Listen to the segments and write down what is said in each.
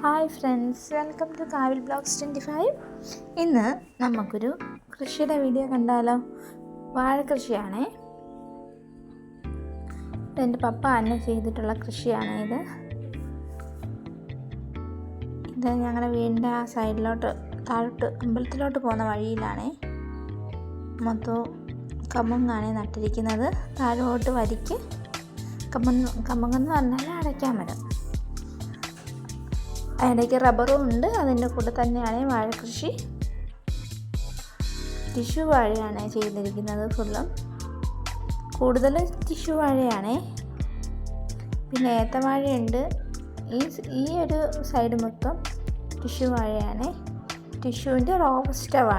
Hi friends, welcome to കാവിൽ blogs 25. ഇന്ന് നമുക്കൊരു കൃഷിയുടെ വീഡിയോ കണ്ടാലോ? വാഴ കൃഷിയാണേ. എൻ്റെ പപ്പ അന്നെ ചെയ്തിട്ടുള്ള കൃഷിയാണ് ഇത്. ഞങ്ങളുടെ വീടിൻ്റെ ആ സൈഡിലോട്ട് താഴോട്ട് അമ്പലത്തിലോട്ട് പോകുന്ന വഴിയിലാണേ. മൊത്തവും കമുങ്ങാണ് നട്ടിരിക്കുന്നത്. താഴോട്ട് വരിക്ക് കമുങ്ങെന്ന് പറഞ്ഞാൽ അടയ്ക്കാൻ മരം. ഇടയ്ക്ക് റബ്ബറും ഉണ്ട്. അതിൻ്റെ കൂടെ തന്നെയാണ് വാഴ കൃഷി. ടിഷ്യൂ വാഴയാണ് ചെയ്തിരിക്കുന്നത്. കൂടുതൽ ടിഷ്യൂ വാഴയാണ്. പിന്നെ ഏത്തവാഴയുണ്ട്. ഈ ഒരു സൈഡ് മൊത്തം ടിഷ്യൂ വാഴയാണ്. ടിഷ്യൂവിൻ്റെ റോബസ്റ്റയാണ്.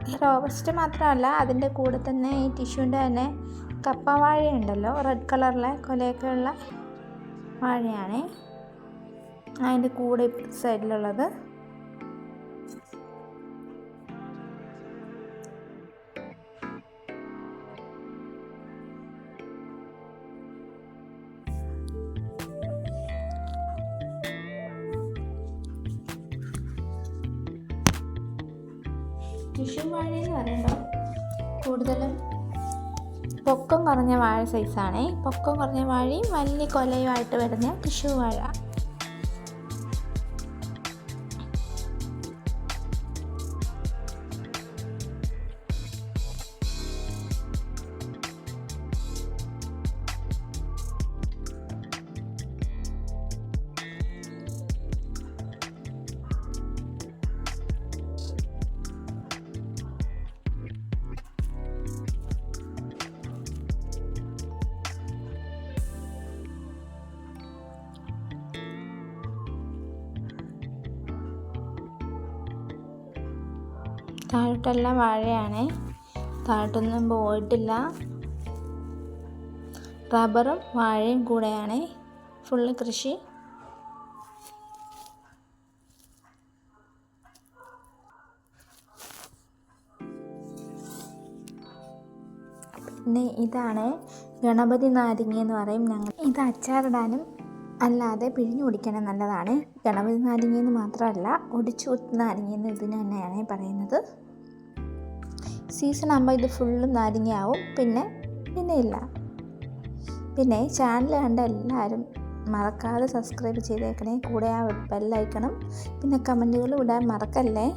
ഈ റോബസ്റ്റ് മാത്രമല്ല, അതിൻ്റെ കൂടെ തന്നെ ഈ ടിഷ്യൂൻ്റെ തന്നെ കപ്പ വാഴയുണ്ടല്ലോ, റെഡ് കളറിലെ കൊലയൊക്കെ ഉള്ള വാഴയാണ് അതിൻ്റെ കൂടെ സൈഡിലുള്ളത്. ടിഷ്യൂ വാഴ എന്ന് പറയുമ്പോൾ കൂടുതലും പൊക്കം കുറഞ്ഞ വാഴ സൈസാണ്. പൊക്കം കുറഞ്ഞ വാഴയും വലിയ കൊലയുമായിട്ട് വരുന്ന ടിഷ്യൂ വാഴ. താഴോട്ടെല്ലാം വാഴയാണ്. താഴോട്ടൊന്നും പോയിട്ടില്ല. റബ്ബറും വാഴയും കൂടെയാണ് ഫുള്ള് കൃഷി. പിന്നെ ഇതാണ് ഗണപതി നാരങ്ങ എന്ന് പറയും ഞങ്ങൾ. ഇത് അച്ചാറിടാനും അല്ലാതെ പിഴിഞ്ഞു കുടിക്കാനും നല്ലതാണ്. ഗണപതി നാരങ്ങയെന്ന് മാത്രമല്ല, ഒടിച്ചു കുത്തുന്ന നാരങ്ങയെന്ന് ഇതിന് തന്നെയാണ് പറയുന്നത്. സീസൺ ആകുമ്പോൾ ഇത് ഫുള്ളും നാരങ്ങയാവും. പിന്നെ ഇല്ല. പിന്നെ ചാനൽ കണ്ട എല്ലാവരും മറക്കാതെ സബ്സ്ക്രൈബ് ചെയ്തേക്കണേ. കൂടെ ആ ബെല്ലൈക്കണം. പിന്നെ കമൻറ്റുകൾ ഇടാൻ മറക്കല്ലേ.